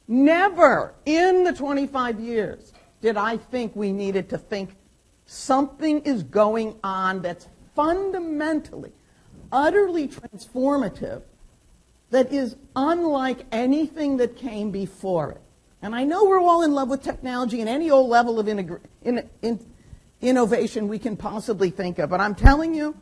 Never in the 25 years did I think we needed to think something is going on that's fundamentally, utterly transformative, that is unlike anything that came before it. And I know we're all in love with technology and any old level of innovation we can possibly think of, but I'm telling you,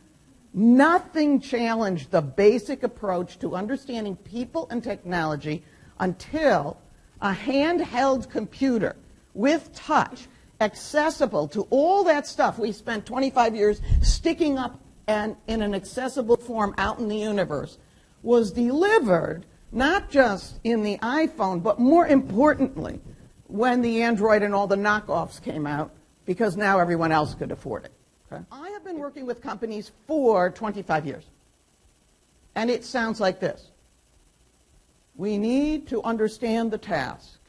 nothing challenged the basic approach to understanding people and technology until a handheld computer with touch, accessible to all that stuff we spent 25 years sticking up and in an accessible form out in the universe, was delivered not just in the iPhone, but more importantly, when the Android and all the knockoffs came out, because now everyone else could afford it. Okay? I have been working with companies for 25 years, and it sounds like this. We need to understand the task.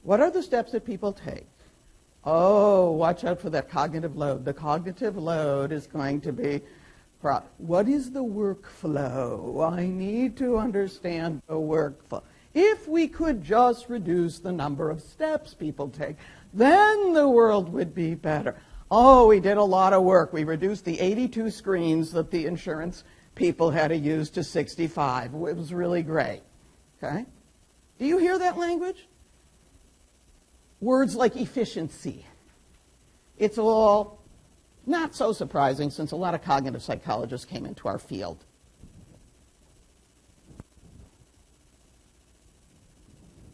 What are the steps that people take? Oh, watch out for that cognitive load. The cognitive load is going to be, what is the workflow? I need to understand the workflow. If we could just reduce the number of steps people take, then the world would be better. Oh, we did a lot of work. We reduced the 82 screens that the insurance people had to use to 65. It was really great. Okay? Do you hear that language? Words like efficiency. It's all not so surprising since a lot of cognitive psychologists came into our field.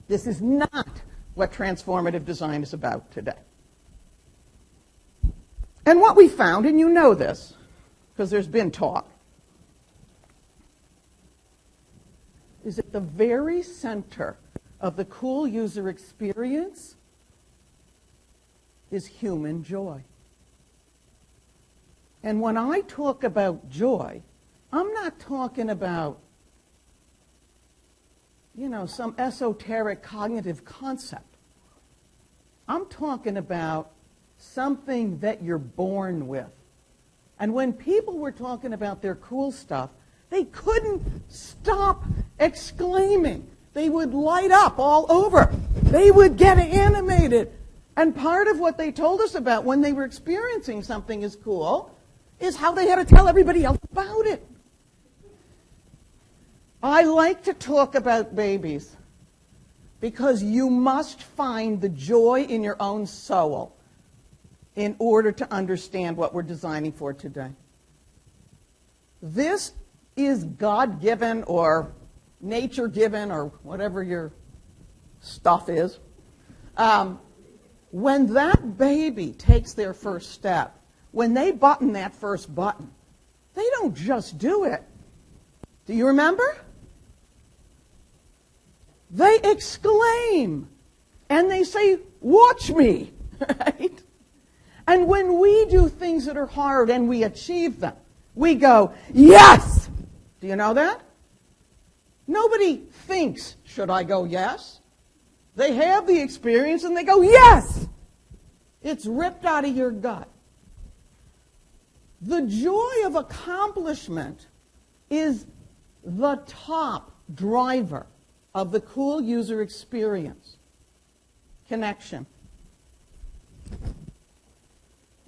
This is not what transformative design is about today. And what we found, and you know this, because there's been talk, is at the very center of the cool user experience is human joy. And when I talk about joy, I'm not talking about, some esoteric cognitive concept. I'm talking about something that you're born with. And when people were talking about their cool stuff, they couldn't stop exclaiming. They would light up all over. They would get animated. And part of what they told us about when they were experiencing something as cool is how they had to tell everybody else about it. I like to talk about babies because you must find the joy in your own soul in order to understand what we're designing for today. This is God-given or nature-given or whatever your stuff is. When that baby takes their first step, when they button that first button, they don't just do it. Do you remember? They exclaim and they say, "Watch me," right? And when we do things that are hard and we achieve them, we go, "Yes!" Do you know that? Nobody thinks, "Should I go yes?" They have the experience and they go, "Yes!" It's ripped out of your gut. The joy of accomplishment is the top driver of the cool user experience. Connection.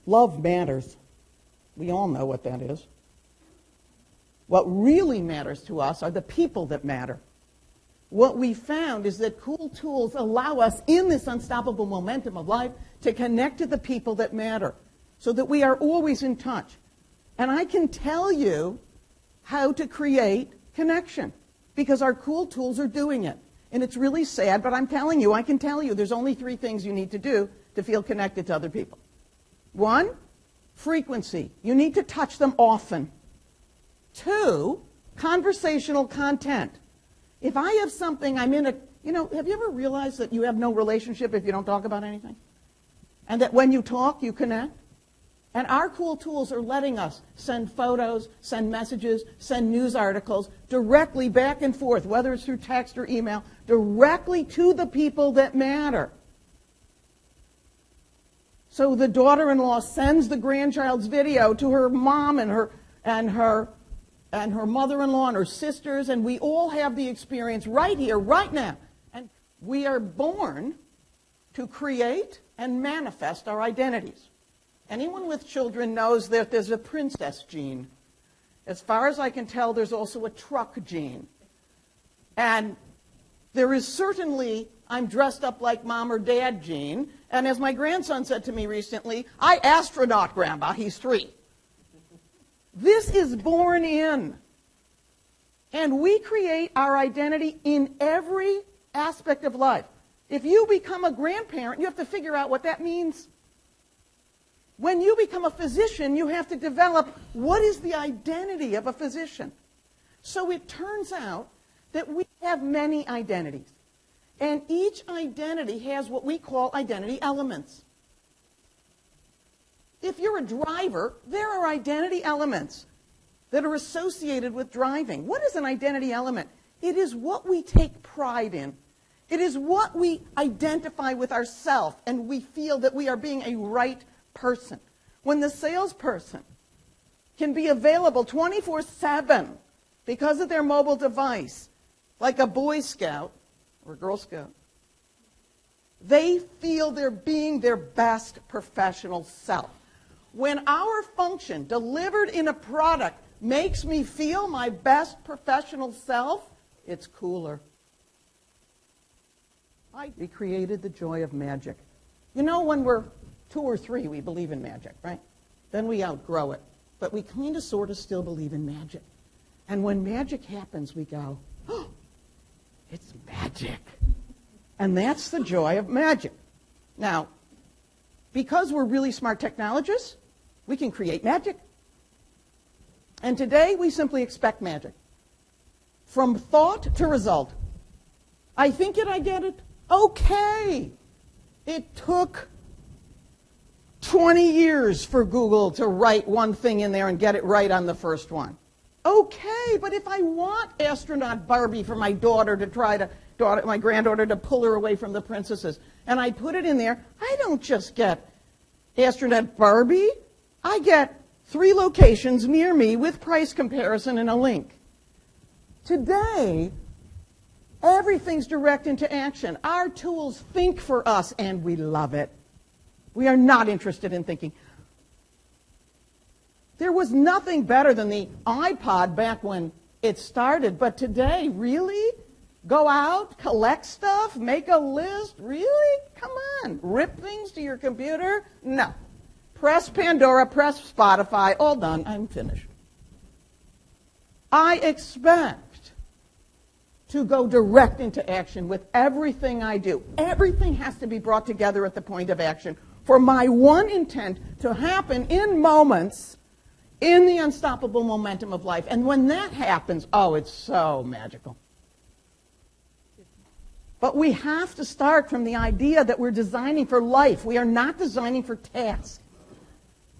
Love matters. We all know what that is. What really matters to us are the people that matter. What we found is that cool tools allow us in this unstoppable momentum of life to connect to the people that matter so that we are always in touch. And I can tell you how to create connection because our cool tools are doing it. And it's really sad, but I'm telling you, I can tell you there's only 3 things you need to do to feel connected to other people. 1, frequency. You need to touch them often. 2, conversational content. If I have something, I'm in a, have you ever realized that you have no relationship if you don't talk about anything? And that when you talk, you connect? And our cool tools are letting us send photos, send messages, send news articles directly back and forth, whether it's through text or email, directly to the people that matter. So the daughter-in-law sends the grandchild's video to her mom and her and her mother-in-law and her sisters, and we all have the experience right here, right now. And we are born to create and manifest our identities. Anyone with children knows that there's a princess gene. As far as I can tell, there's also a truck gene. And there is certainly I'm dressed up like mom or dad gene. And as my grandson said to me recently, I astronaut, Grandma. He's 3. This is born in. And we create our identity in every aspect of life. If you become a grandparent, you have to figure out what that means. When you become a physician, you have to develop what is the identity of a physician. So it turns out that we have many identities. And each identity has what we call identity elements. If you're a driver, there are identity elements that are associated with driving. What is an identity element? It is what we take pride in. It is what we identify with ourselves, and we feel that we are being a right person. When the salesperson can be available 24/7 because of their mobile device, like a Boy Scout or Girl Scout, they feel they're being their best professional self. When our function delivered in a product makes me feel my best professional self, it's cooler. We created the joy of magic. You know, when we're 2 or 3, we believe in magic, right? Then we outgrow it. But we kind of sort of still believe in magic. And when magic happens, we go, oh, it's magic. And that's the joy of magic. Now, because we're really smart technologists, we can create magic. And today, we simply expect magic. From thought to result. I think it, I get it. Okay. It took 20 years for Google to write one thing in there and get it right on the first one. Okay, but if I want astronaut Barbie for my daughter to try to, my granddaughter to pull her away from the princesses, and I put it in there, I don't just get astronaut Barbie. I get 3 locations near me with price comparison and a link. Today, everything's direct into action. Our tools think for us, and we love it. We are not interested in thinking. There was nothing better than the iPod back when it started, but today, really? Go out, collect stuff, make a list? Really? Come on. Rip things to your computer? No. Press Pandora, press Spotify, all done. I'm finished. I expect to go direct into action with everything I do. Everything has to be brought together at the point of action for my one intent to happen in moments in the unstoppable momentum of life. And when that happens, oh, it's so magical. But we have to start from the idea that we're designing for life. We are not designing for tasks.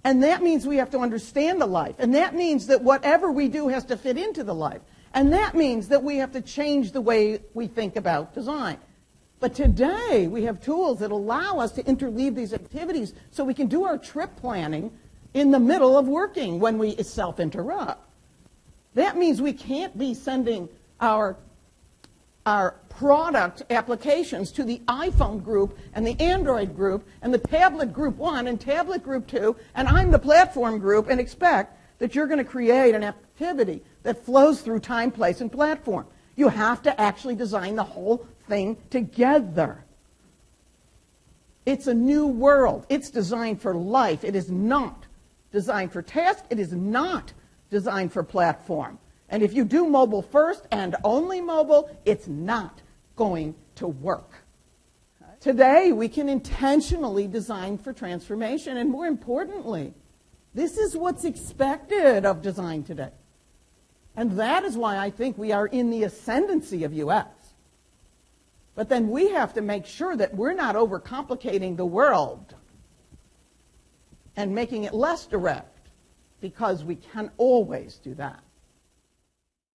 And that means we have to understand the life. And that means that whatever we do has to fit into the life. And that means that we have to change the way we think about design. But today, we have tools that allow us to interleave these activities so we can do our trip planning in the middle of working when we self-interrupt. That means we can't be sending our product applications to the iPhone group and the Android group and the tablet group 1 and tablet group 2, and I'm the platform group, and expect that you're going to create an activity that flows through time, place, and platform. You have to actually design the whole thing together. It's a new world. It's designed for life. It is not designed for task. It is not designed for platform. And if you do mobile first and only mobile, it's not going to work. Today, we can intentionally design for transformation, and more importantly, this is what's expected of design today. And that is why I think we are in the ascendancy of UX. But then we have to make sure that we're not overcomplicating the world and making it less direct, because we can always do that.